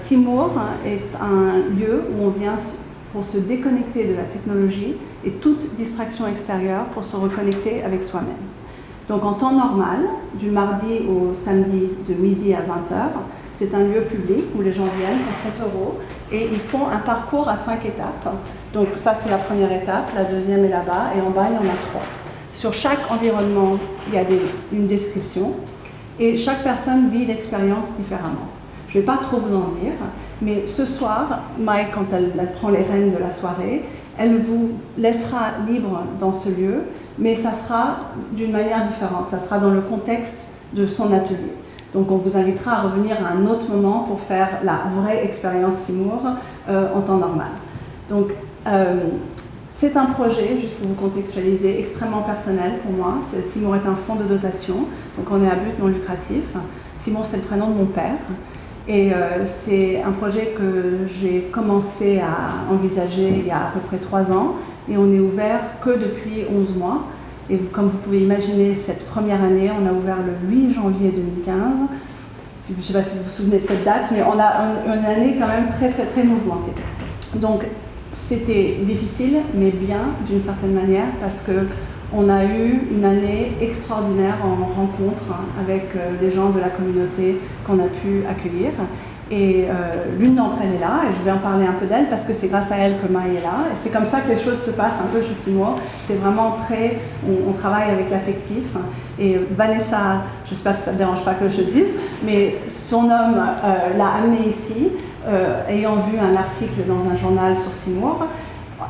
Seymour est un lieu où on vient pour se déconnecter de la technologie et toute distraction extérieure pour se reconnecter avec soi-même. Donc en temps normal, du mardi au samedi de midi à 20h, c'est un lieu public où les gens viennent pour 7 € et ils font un parcours à 5 étapes. Donc ça c'est la première étape, la deuxième est là-bas et en bas il y en a 3. Sur chaque environnement, il y a une description et chaque personne vit l'expérience différemment. Je ne vais pas trop vous en dire, mais ce soir, Mai, quand elle prend les rênes de la soirée, elle vous laissera libre dans ce lieu, mais ça sera d'une manière différente, ça sera dans le contexte de son atelier. Donc on vous invitera à revenir à un autre moment pour faire la vraie expérience Seymour en temps normal. Donc c'est un projet, juste pour vous contextualiser, extrêmement personnel pour moi. Seymour est un fonds de dotation, donc on est à but non lucratif. Seymour, c'est le prénom de mon père. Et c'est un projet que j'ai commencé à envisager il y a à peu près 3 ans. Et on est ouvert que depuis 11 mois. Et comme vous pouvez imaginer, cette première année, on a ouvert le 8 janvier 2015. Je ne sais pas si vous vous souvenez de cette date, mais on a une année quand même très, très, très mouvementée. Donc, c'était difficile, mais bien d'une certaine manière, parce qu'on a eu une année extraordinaire en rencontre avec les gens de la communauté qu'on a pu accueillir. Et l'une d'entre elles est là, et je vais en parler un peu d'elle, parce que c'est grâce à elle que Mai est là. Et c'est comme ça que les choses se passent un peu chez Seymour. C'est vraiment on travaille avec l'affectif. Et Vanessa, j'espère que ça ne dérange pas que je le dise, mais son homme l'a amenée ici, ayant vu un article dans un journal sur Seymour.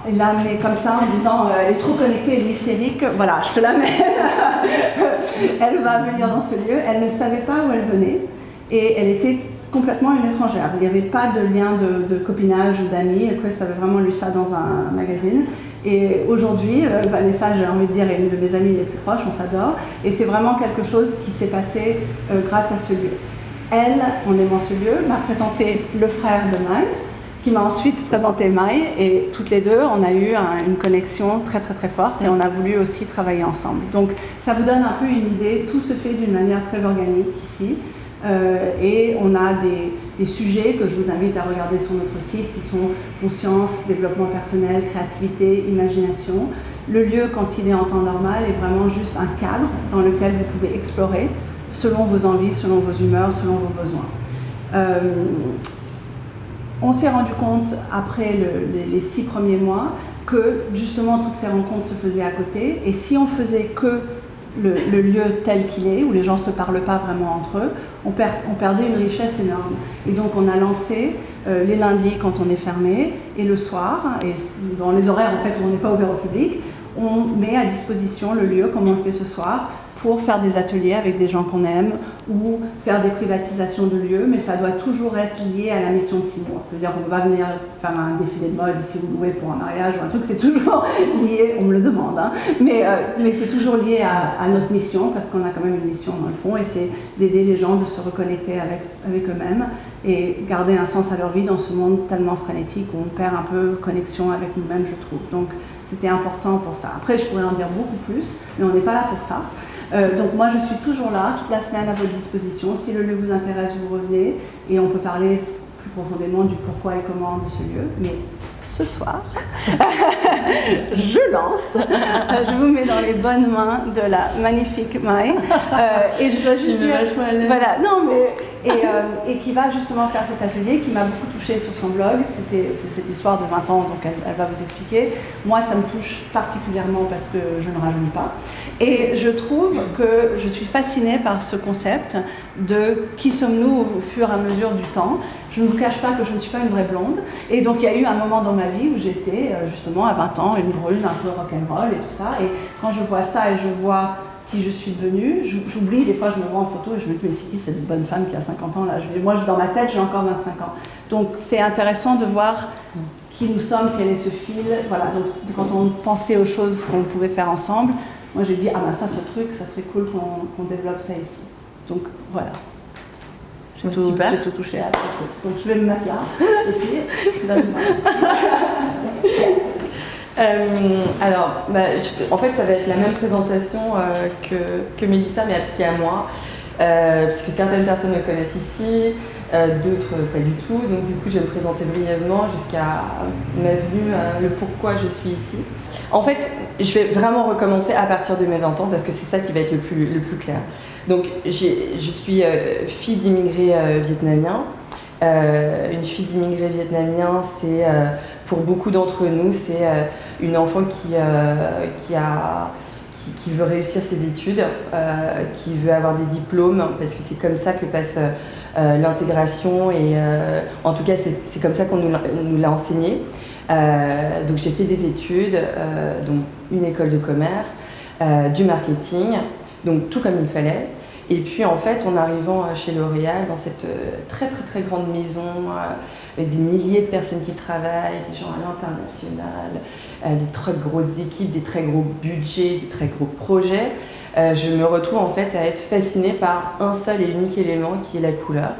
Il l'a amenée comme ça en disant elle est trop connectée, elle est hystérique, voilà, je te l'amène. Elle va venir dans ce lieu. Elle ne savait pas où elle venait et elle était complètement une étrangère. Il n'y avait pas de lien de copinage ou d'amis. Chris avait vraiment lu ça dans un magazine. Et aujourd'hui, Vanessa, j'ai envie de dire, est une de mes amies les plus proches, on s'adore. Et c'est vraiment quelque chose qui s'est passé grâce à ce lieu. Elle, en aimant ce lieu, m'a présenté le frère de Mai, qui m'a ensuite présenté Mai, et toutes les deux, on a eu une connexion très très très forte, et on a voulu aussi travailler ensemble. Donc ça vous donne un peu une idée, tout se fait d'une manière très organique ici, et on a des sujets que je vous invite à regarder sur notre site, qui sont conscience, développement personnel, créativité, imagination. Le lieu, quand il est en temps normal, est vraiment juste un cadre dans lequel vous pouvez explorer, selon vos envies, selon vos humeurs, selon vos besoins. On s'est rendu compte, après les 6 premiers mois, que justement toutes ces rencontres se faisaient à côté, et si on faisait que le lieu tel qu'il est, où les gens ne se parlent pas vraiment entre eux, on perdait une richesse énorme. Et donc on a lancé les lundis quand on est fermé, et le soir, et dans les horaires en fait où on n'est pas ouvert au public, on met à disposition le lieu, comme on le fait ce soir, pour faire des ateliers avec des gens qu'on aime ou faire des privatisations de lieux, mais ça doit toujours être lié à la mission de Seymour. C'est-à-dire qu'on ne peut pas venir faire un défilé de mode ici vous louez pour un mariage ou un truc, c'est toujours lié, on me le demande, hein, mais c'est toujours lié à notre mission, parce qu'on a quand même une mission dans le fond, et c'est d'aider les gens de se reconnecter avec eux-mêmes et garder un sens à leur vie dans ce monde tellement frénétique où on perd un peu connexion avec nous-mêmes, je trouve. Donc c'était important pour ça. Après, je pourrais en dire beaucoup plus, mais on n'est pas là pour ça. Donc moi je suis toujours là, toute la semaine à votre disposition. Si le lieu vous intéresse, vous revenez et on peut parler plus profondément du pourquoi et comment de ce lieu. Mais ce soir, je lance, je vous mets dans les bonnes mains de la magnifique Mai. Et je dois juste dire, voilà, non mais, et qui va justement faire cet atelier qui m'a beaucoup touchée sur son blog. C'est cette histoire de 20 ans, donc elle va vous expliquer. Moi ça me touche particulièrement parce que je ne rajeunis pas. Et je trouve que je suis fascinée par ce concept de qui sommes-nous au fur et à mesure du temps. Je ne vous cache pas que je ne suis pas une vraie blonde. Et donc il y a eu un moment dans ma vie où j'étais justement à 20 ans, une brune, un peu rock'n'roll et tout ça. Et quand je vois ça et je vois qui je suis devenue, j'oublie, des fois je me vois en photo et je me dis mais c'est qui cette bonne femme qui a 50 ans là? Moi dans ma tête j'ai encore 25 ans. Donc c'est intéressant de voir qui nous sommes, quel est ce fil. Voilà, donc quand on pensait aux choses qu'on pouvait faire ensemble, moi j'ai dit ah ben ça ce truc, ça serait cool qu'on développe ça ici. Donc voilà. J'ai tout touché à tout. Donc je vais me mettre là, et puis donne-moi. Alors, en fait, ça va être la même présentation que Mélissa, mais appliquée à moi, puisque certaines personnes me connaissent ici. d'autres pas du tout. Donc du coup, je vais me présenter brièvement jusqu'à ma venue, le pourquoi je suis ici. En fait, je vais vraiment recommencer à partir de mes 20 ans parce que c'est ça qui va être le plus clair. Donc je suis fille d'immigrés vietnamiens. Une fille d'immigrés vietnamiens, c'est pour beaucoup d'entre nous, c'est une enfant qui veut réussir ses études, qui veut avoir des diplômes, parce que c'est comme ça que passe l'intégration et en tout cas c'est comme ça qu'on nous l'a enseigné. Donc j'ai fait des études, donc une école de commerce, du marketing, donc tout comme il fallait. Et puis en fait, en arrivant chez L'Oréal, dans cette très grande maison, avec des milliers de personnes qui travaillent, des gens à l'international, des très grosses équipes, des très gros budgets, des très gros projets, je me retrouve en fait à être fascinée par un seul et unique élément qui est la couleur.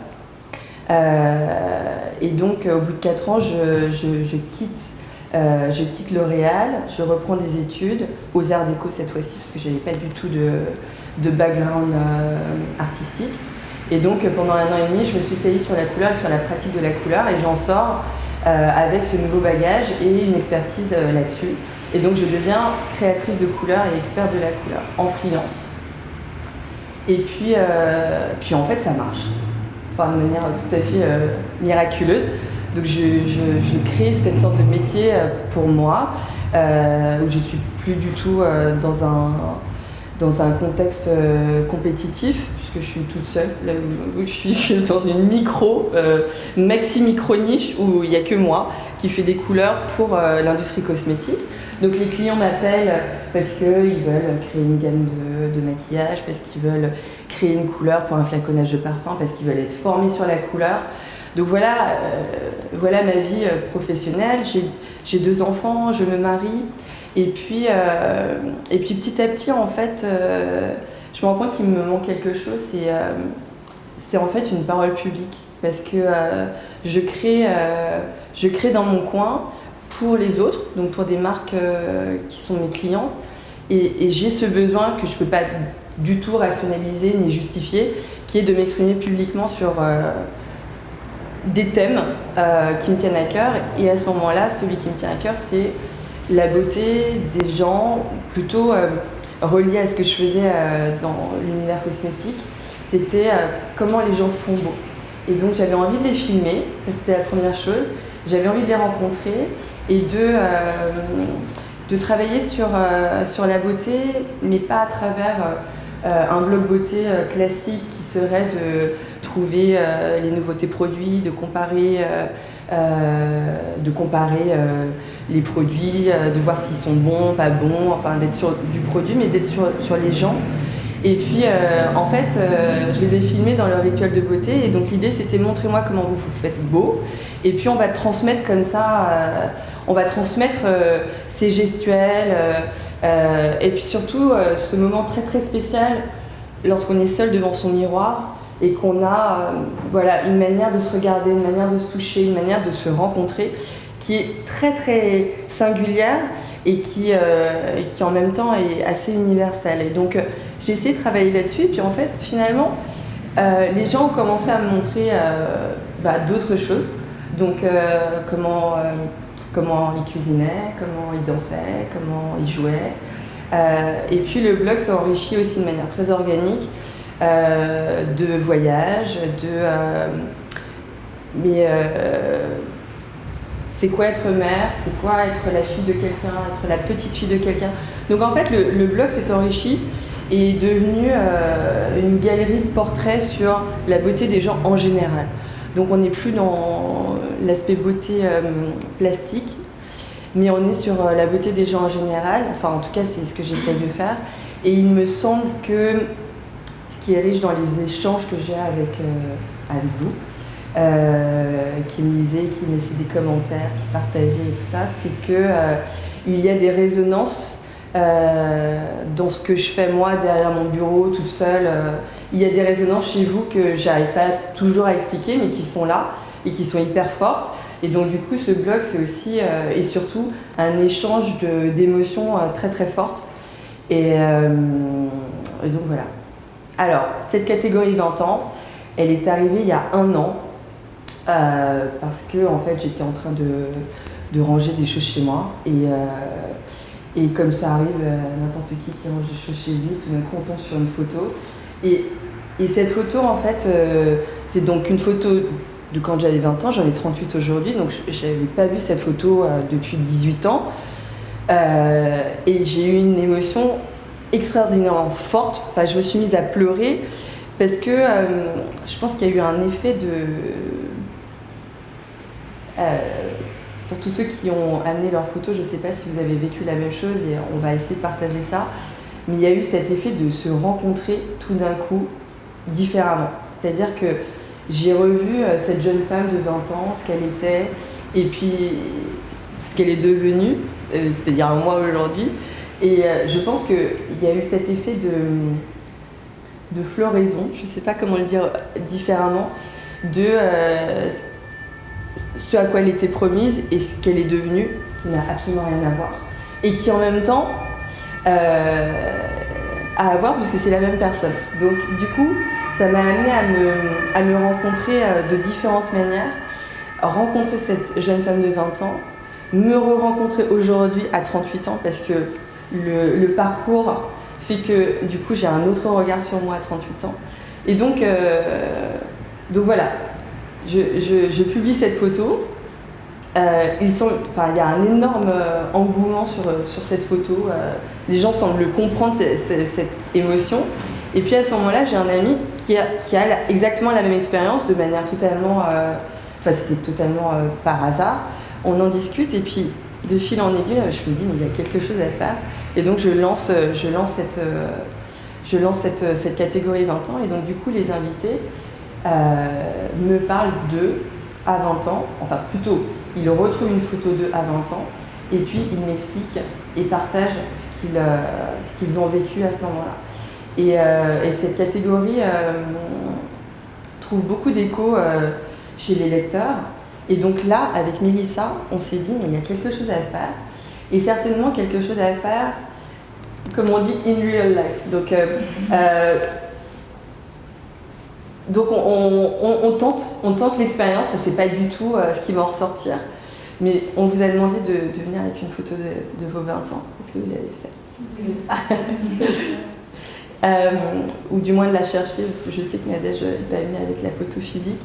Et donc au bout de 4 ans, je quitte L'Oréal, je reprends des études aux Arts Déco cette fois-ci, parce que je n'avais pas du tout de background artistique. Et donc pendant 1 an et demi, je me spécialise sur la couleur et sur la pratique de la couleur et j'en sors avec ce nouveau bagage et une expertise là-dessus. Et donc je deviens créatrice de couleur et experte de la couleur en freelance. Et puis en fait ça marche, enfin de manière tout à fait miraculeuse. Donc je crée cette sorte de métier pour moi, où je suis plus du tout dans un contexte compétitif, puisque je suis toute seule, là où je suis dans une maxi-micro niche où il n'y a que moi qui fais des couleurs pour l'industrie cosmétique. Donc les clients m'appellent parce qu'ils veulent créer une gamme de maquillage, parce qu'ils veulent créer une couleur pour un flaconnage de parfum, parce qu'ils veulent être formés sur la couleur. Donc voilà ma vie professionnelle. J'ai 2 enfants, je me marie. Et puis petit à petit, en fait, je me rends compte qu'il me manque quelque chose. C'est en fait une parole publique. Parce que je crée dans mon coin pour les autres, donc pour des marques qui sont mes clients. Et j'ai ce besoin que je ne peux pas du tout rationaliser ni justifier, qui est de m'exprimer publiquement sur des thèmes qui me tiennent à cœur. Et à ce moment-là, celui qui me tient à cœur, c'est la beauté des gens, plutôt relié à ce que je faisais dans l'univers cosmétique. C'était comment les gens se font beaux. Et donc j'avais envie de les filmer, ça c'était la première chose. J'avais envie de les rencontrer et de travailler sur la beauté, mais pas à travers un blog beauté classique qui serait de trouver les nouveautés produits, de comparer les produits, de voir s'ils sont bons, pas bons, enfin d'être sur du produit, mais d'être sur les gens. Et puis en fait, je les ai filmés dans leur rituel de beauté, et donc l'idée c'était montrez-moi comment vous vous faites beau, et puis on va transmettre comme ça, ces gestuels, et puis surtout ce moment très spécial lorsqu'on est seul devant son miroir et qu'on a une manière de se regarder, une manière de se toucher, une manière de se rencontrer qui est très singulière et qui en même temps est assez universelle. Et donc j'ai essayé de travailler là-dessus, et puis en fait finalement les gens ont commencé à me montrer d'autres choses. Donc comment ils cuisinaient, comment ils dansaient, comment ils jouaient. Et puis le blog s'est enrichi aussi de manière très organique de voyages, c'est quoi être mère, c'est quoi être la fille de quelqu'un, être la petite fille de quelqu'un. Donc en fait le blog s'est enrichi et est devenu une galerie de portraits sur la beauté des gens en général. Donc on n'est plus dans l'aspect beauté plastique, mais on est sur la beauté des gens en général. Enfin en tout cas c'est ce que j'essaie de faire. Et il me semble que ce qui est riche dans les échanges que j'ai avec vous, qui me lisaient, qui me laissaient des commentaires, qui partageaient et tout ça, c'est qu'il y a des résonances dans ce que je fais moi derrière mon bureau toute seule. Il y a des résonances chez vous que j'arrive pas toujours à expliquer, mais qui sont là et qui sont hyper fortes. Et donc du coup ce blog c'est aussi et surtout un échange d'émotions très fortes. Et donc voilà. Alors cette catégorie 20 ans, elle est arrivée il y a 1 an parce que en fait j'étais en train de ranger des choses chez moi et comme ça arrive à n'importe qui range des choses chez lui, tout d'un coup on tombe sur une photo et cette photo en fait c'est donc une photo de quand j'avais 20 ans, j'en ai 38 aujourd'hui, donc je n'avais pas vu cette photo depuis 18 ans et j'ai eu une émotion extraordinairement forte. Enfin, je me suis mise à pleurer parce que je pense qu'il y a eu un effet pour tous ceux qui ont amené leurs photos, je ne sais pas si vous avez vécu la même chose et on va essayer de partager ça, mais il y a eu cet effet de se rencontrer tout d'un coup différemment. C'est-à-dire que j'ai revu cette jeune femme de 20 ans, ce qu'elle était, et puis ce qu'elle est devenue, c'est-à-dire moi aujourd'hui. Et je pense qu'il y a eu cet effet de floraison, je ne sais pas comment le dire différemment, de ce à quoi elle était promise et ce qu'elle est devenue, qui n'a absolument rien à voir. Et qui en même temps a à voir puisque c'est la même personne. Donc du coup, ça m'a amené à me rencontrer de différentes manières, rencontrer cette jeune femme de 20 ans, me re-rencontrer aujourd'hui à 38 ans parce que le parcours fait que du coup j'ai un autre regard sur moi à 38 ans. Et donc voilà, je publie cette photo. Il y a un énorme engouement sur cette photo. Les gens semblent comprendre cette émotion. Et puis à ce moment-là, j'ai un ami qui a exactement la même expérience de manière totalement... c'était totalement par hasard. On en discute et puis de fil en aiguille, je me dis mais il y a quelque chose à faire. Et donc je lance cette catégorie 20 ans. Et donc du coup, les invités me parlent d'eux à 20 ans. Enfin plutôt, ils retrouvent une photo d'eux à 20 ans. Et puis ils m'expliquent et partagent ce qu'ils ont vécu à ce moment-là. Et cette catégorie trouve beaucoup d'écho chez les lecteurs. Et donc là, avec Mélissa, on s'est dit, mais il y a quelque chose à faire. Et certainement quelque chose à faire, comme on dit, in real life. Donc on tente l'expérience, on ne sait pas du tout ce qui va en ressortir. Mais on vous a demandé de venir avec une photo de vos 20 ans. Est-ce que vous l'avez fait? Ou du moins de la chercher, parce que je sais que Nadège n'est pas venue avec la photo physique.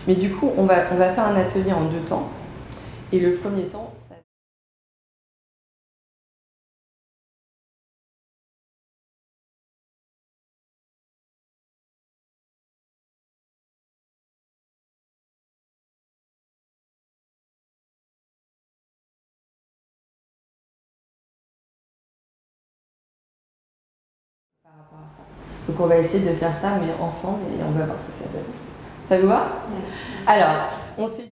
Mais du coup, on va faire un atelier en 2 temps. Et le premier temps, par rapport à ça. Donc on va essayer de faire ça, mais ensemble, et on va voir ce que ça donne. Ça vous va? Alors, on s'est